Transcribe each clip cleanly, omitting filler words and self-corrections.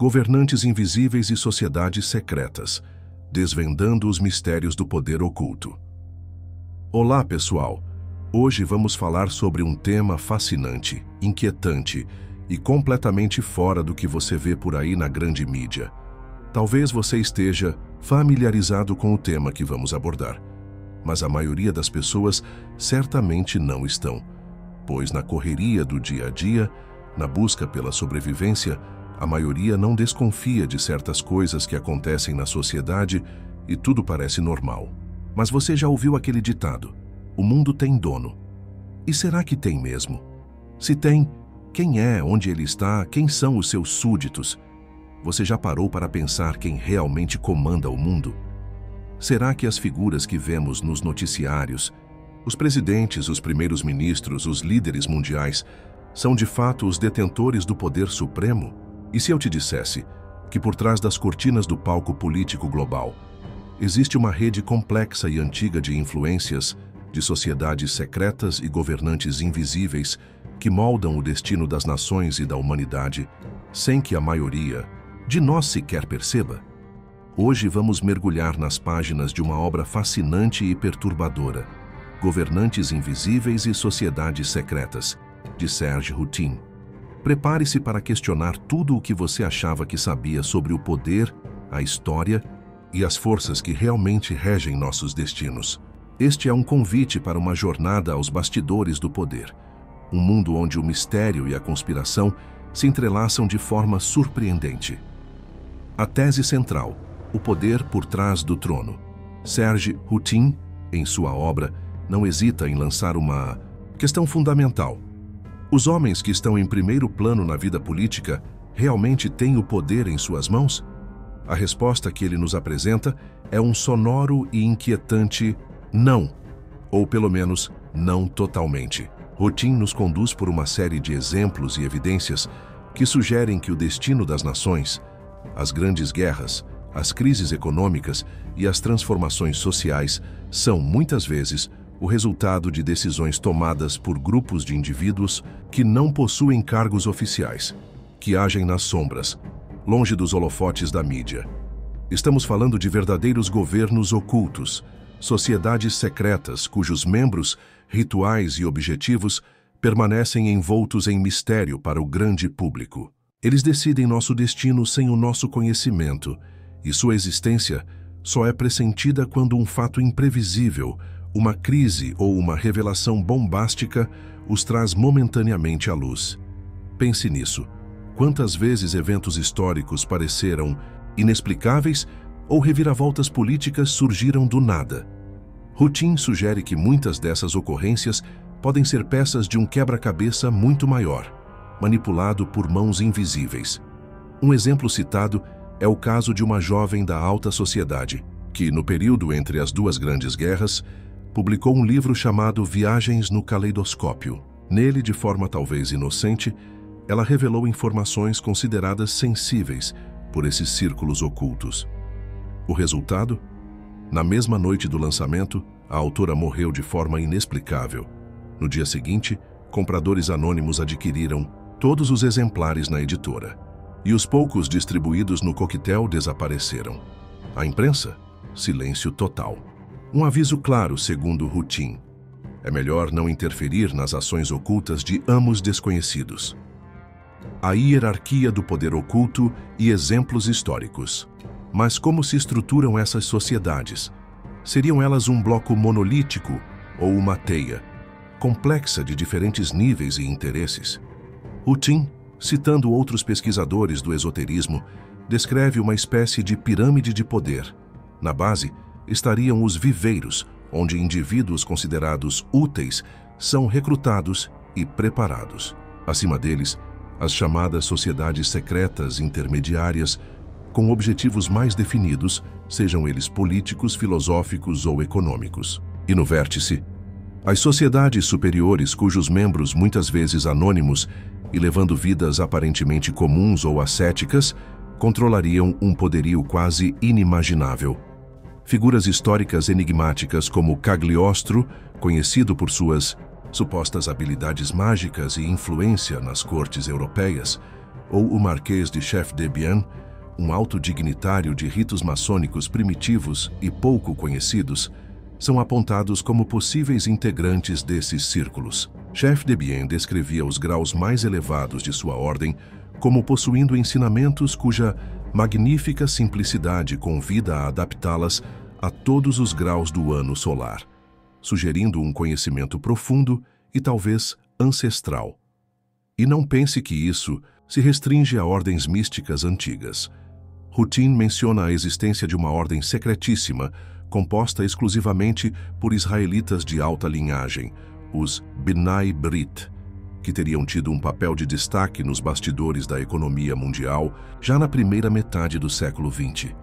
governantes invisíveis e sociedades secretas, desvendando os mistérios do poder oculto. Olá, pessoal! Hoje vamos falar sobre um tema fascinante, inquietante e completamente fora do que você vê por aí na grande mídia. Talvez você esteja familiarizado com o tema que vamos abordar, mas a maioria das pessoas certamente não estão, pois na correria do dia a dia, na busca pela sobrevivência, a maioria não desconfia de certas coisas que acontecem na sociedade e tudo parece normal. Mas você já ouviu aquele ditado: o mundo tem dono. E será que tem mesmo? Se tem, quem é, onde ele está, quem são os seus súditos? Você já parou para pensar quem realmente comanda o mundo? Será que as figuras que vemos nos noticiários, os presidentes, os primeiros ministros, os líderes mundiais, são de fato os detentores do poder supremo? E se eu te dissesse que por trás das cortinas do palco político global existe uma rede complexa e antiga de influências, de sociedades secretas e governantes invisíveis que moldam o destino das nações e da humanidade, sem que a maioria de nós sequer perceba? Hoje vamos mergulhar nas páginas de uma obra fascinante e perturbadora, Governantes Invisíveis e Sociedades Secretas, de Serge Hutin. Prepare-se para questionar tudo o que você achava que sabia sobre o poder, a história e as forças que realmente regem nossos destinos. Este é um convite para uma jornada aos bastidores do poder, um mundo onde o mistério e a conspiração se entrelaçam de forma surpreendente. A tese central: o poder por trás do trono. Serge Hutin, em sua obra, não hesita em lançar uma questão fundamental. Os homens que estão em primeiro plano na vida política realmente têm o poder em suas mãos? A resposta que ele nos apresenta é um sonoro e inquietante não, ou pelo menos não totalmente. Hutin nos conduz por uma série de exemplos e evidências que sugerem que o destino das nações, as grandes guerras, as crises econômicas e as transformações sociais são, muitas vezes, o resultado de decisões tomadas por grupos de indivíduos que não possuem cargos oficiais, que agem nas sombras, longe dos holofotes da mídia. Estamos falando de verdadeiros governos ocultos, sociedades secretas cujos membros, rituais e objetivos permanecem envoltos em mistério para o grande público. Eles decidem nosso destino sem o nosso conhecimento, e sua existência só é pressentida quando um fato imprevisível, uma crise ou uma revelação bombástica os traz momentaneamente à luz. Pense nisso. Quantas vezes eventos históricos pareceram inexplicáveis ou reviravoltas políticas surgiram do nada? Hutin sugere que muitas dessas ocorrências podem ser peças de um quebra-cabeça muito maior, manipulado por mãos invisíveis. Um exemplo citado é o caso de uma jovem da alta sociedade, que, no período entre as duas grandes guerras, publicou um livro chamado Viagens no Caleidoscópio. Nele, de forma talvez inocente, ela revelou informações consideradas sensíveis por esses círculos ocultos. O resultado? Na mesma noite do lançamento, a autora morreu de forma inexplicável. No dia seguinte, compradores anônimos adquiriram todos os exemplares na editora, e os poucos distribuídos no coquetel desapareceram. A imprensa? Silêncio total. Um aviso claro, segundo Hutin: é melhor não interferir nas ações ocultas de amos desconhecidos. A hierarquia do poder oculto e exemplos históricos. Mas como se estruturam essas sociedades? Seriam elas um bloco monolítico ou uma teia, complexa de diferentes níveis e interesses? Hutin, citando outros pesquisadores do esoterismo, descreve uma espécie de pirâmide de poder. Na base estariam os viveiros, onde indivíduos considerados úteis são recrutados e preparados. Acima deles, as chamadas sociedades secretas intermediárias, com objetivos mais definidos, sejam eles políticos, filosóficos ou econômicos. E no vértice, as sociedades superiores cujos membros, muitas vezes anônimos e levando vidas aparentemente comuns ou ascéticas, controlariam um poderio quase inimaginável. Figuras históricas enigmáticas como Cagliostro, conhecido por suas supostas habilidades mágicas e influência nas cortes europeias, ou o Marquês de Chef-de-Bien, um alto dignitário de ritos maçônicos primitivos e pouco conhecidos, são apontados como possíveis integrantes desses círculos. Chef-de-Bien descrevia os graus mais elevados de sua ordem como possuindo ensinamentos cuja magnífica simplicidade convida a adaptá-las a todos os graus do ano solar, sugerindo um conhecimento profundo e talvez ancestral. E não pense que isso se restringe a ordens místicas antigas. Rutin menciona a existência de uma ordem secretíssima, composta exclusivamente por israelitas de alta linhagem, os Bnai Brit, que teriam tido um papel de destaque nos bastidores da economia mundial já na primeira metade do século XX.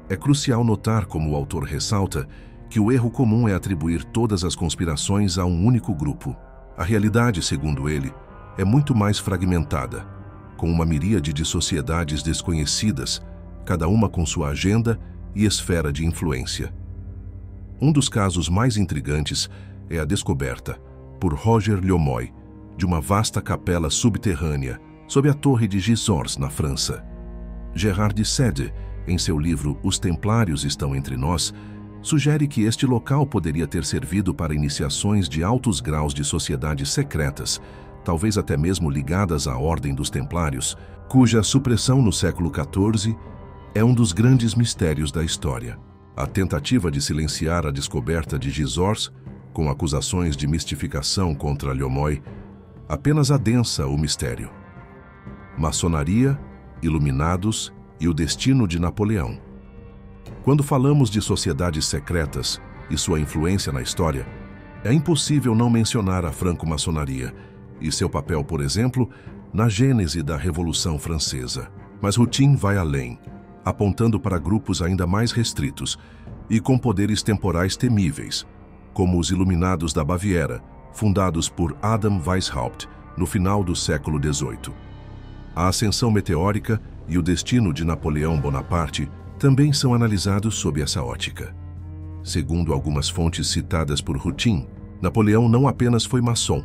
É crucial notar como o autor ressalta que o erro comum é atribuir todas as conspirações a um único grupo. A realidade, segundo ele, é muito mais fragmentada, com uma miríade de sociedades desconhecidas, cada uma com sua agenda e esfera de influência. Um dos casos mais intrigantes é a descoberta, por Roger Liomoy, de uma vasta capela subterrânea sob a Torre de Gisors, na França. Gerard de Sade, em seu livro Os Templários Estão Entre Nós, sugere que este local poderia ter servido para iniciações de altos graus de sociedades secretas, talvez até mesmo ligadas à Ordem dos Templários, cuja supressão no século XIV é um dos grandes mistérios da história. A tentativa de silenciar a descoberta de Gisors, com acusações de mistificação contra Liomoy, apenas adensa o mistério. Maçonaria, Iluminados e o destino de Napoleão. Quando falamos de sociedades secretas e sua influência na história, é impossível não mencionar a franco-maçonaria e seu papel, por exemplo, na gênese da Revolução Francesa. Mas Rutin vai além, apontando para grupos ainda mais restritos e com poderes temporais temíveis, como os Iluminados da Baviera, fundados por Adam Weishaupt no final do século XVIII. A ascensão meteórica e o destino de Napoleão Bonaparte também são analisados sob essa ótica. Segundo algumas fontes citadas por Rutin, Napoleão não apenas foi maçom,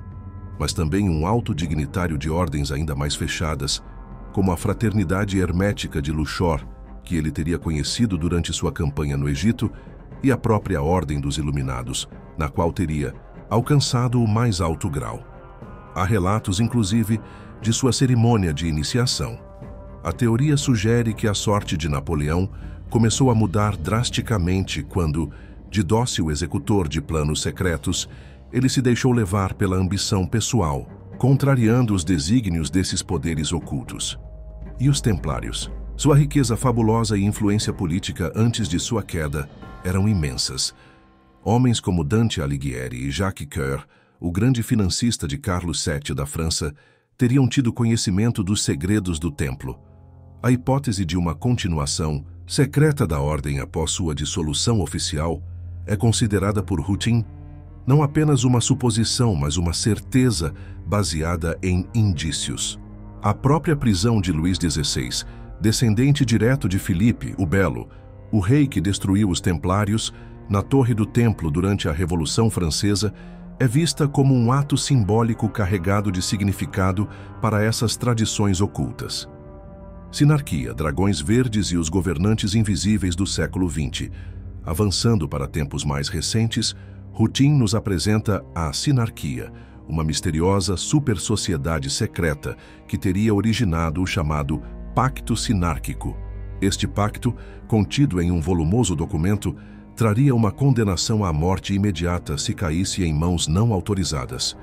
mas também um alto dignitário de ordens ainda mais fechadas, como a Fraternidade Hermética de Luxor, que ele teria conhecido durante sua campanha no Egito, e a própria Ordem dos Iluminados, na qual teria alcançado o mais alto grau. Há relatos, inclusive, de sua cerimônia de iniciação. A teoria sugere que a sorte de Napoleão começou a mudar drasticamente quando, de dócil executor de planos secretos, ele se deixou levar pela ambição pessoal, contrariando os desígnios desses poderes ocultos. E os Templários? Sua riqueza fabulosa e influência política antes de sua queda eram imensas. Homens como Dante Alighieri e Jacques Coeur, o grande financista de Carlos VII da França, teriam tido conhecimento dos segredos do templo. A hipótese de uma continuação secreta da ordem após sua dissolução oficial é considerada por Rutin não apenas uma suposição, mas uma certeza baseada em indícios. A própria prisão de Luís XVI, descendente direto de Filipe o Belo, o rei que destruiu os Templários, na Torre do Templo durante a Revolução Francesa, é vista como um ato simbólico carregado de significado para essas tradições ocultas. Sinarquia, Dragões Verdes e os Governantes Invisíveis do século XX. Avançando para tempos mais recentes, Rutin nos apresenta a Sinarquia, uma misteriosa super-sociedade secreta que teria originado o chamado Pacto Sinárquico. Este pacto, contido em um volumoso documento, traria uma condenação à morte imediata se caísse em mãos não autorizadas.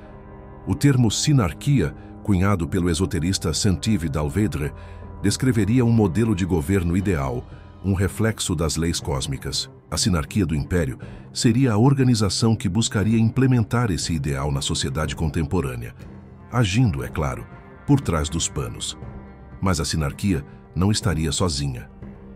O termo sinarquia, cunhado pelo esoterista Saint-Yves d'Alvedre, descreveria um modelo de governo ideal, um reflexo das leis cósmicas. A sinarquia do Império seria a organização que buscaria implementar esse ideal na sociedade contemporânea, agindo, é claro, por trás dos panos. Mas a sinarquia não estaria sozinha.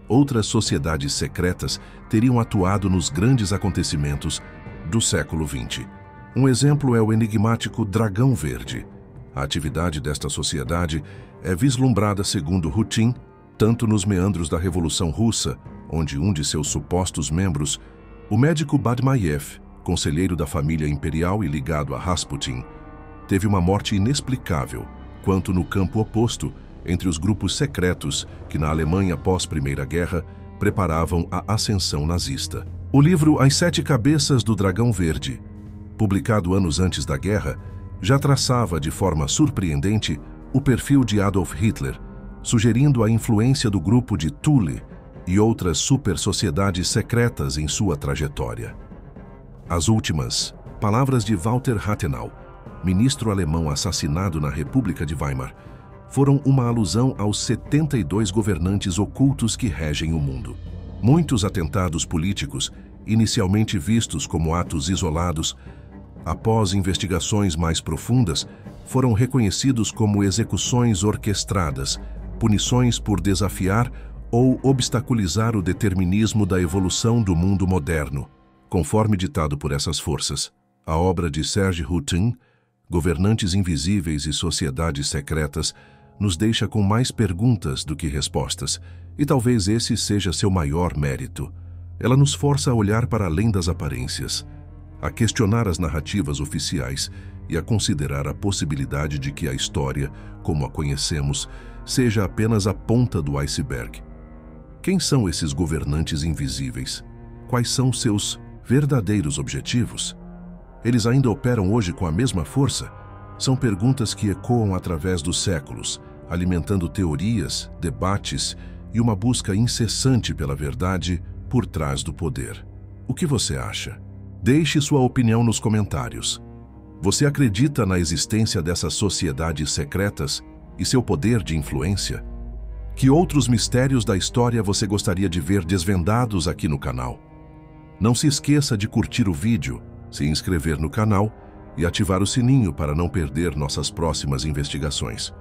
Outras sociedades secretas teriam atuado nos grandes acontecimentos do século XX. Um exemplo é o enigmático Dragão Verde. A atividade desta sociedade é vislumbrada, segundo Rutin, tanto nos meandros da Revolução Russa, onde um de seus supostos membros, o médico Badmaiev, conselheiro da família imperial e ligado a Rasputin, teve uma morte inexplicável, quanto no campo oposto, entre os grupos secretos que na Alemanha pós-Primeira Guerra preparavam a ascensão nazista. O livro As Sete Cabeças do Dragão Verde, publicado anos antes da guerra, já traçava de forma surpreendente o perfil de Adolf Hitler, sugerindo a influência do grupo de Thule e outras super-sociedades secretas em sua trajetória. As últimas palavras de Walter Rathenau, ministro alemão assassinado na República de Weimar, foram uma alusão aos 72 governantes ocultos que regem o mundo. Muitos atentados políticos, inicialmente vistos como atos isolados, após investigações mais profundas, foram reconhecidos como execuções orquestradas, punições por desafiar ou obstaculizar o determinismo da evolução do mundo moderno, conforme ditado por essas forças. A obra de Serge Houtin, Governantes Invisíveis e Sociedades Secretas, nos deixa com mais perguntas do que respostas, e talvez esse seja seu maior mérito. Ela nos força a olhar para além das aparências, a questionar as narrativas oficiais e a considerar a possibilidade de que a história, como a conhecemos, seja apenas a ponta do iceberg. Quem são esses governantes invisíveis? Quais são seus verdadeiros objetivos? Eles ainda operam hoje com a mesma força? São perguntas que ecoam através dos séculos, alimentando teorias, debates e uma busca incessante pela verdade por trás do poder. O que você acha? Deixe sua opinião nos comentários. Você acredita na existência dessas sociedades secretas e seu poder de influência? Que outros mistérios da história você gostaria de ver desvendados aqui no canal? Não se esqueça de curtir o vídeo, se inscrever no canal e ativar o sininho para não perder nossas próximas investigações.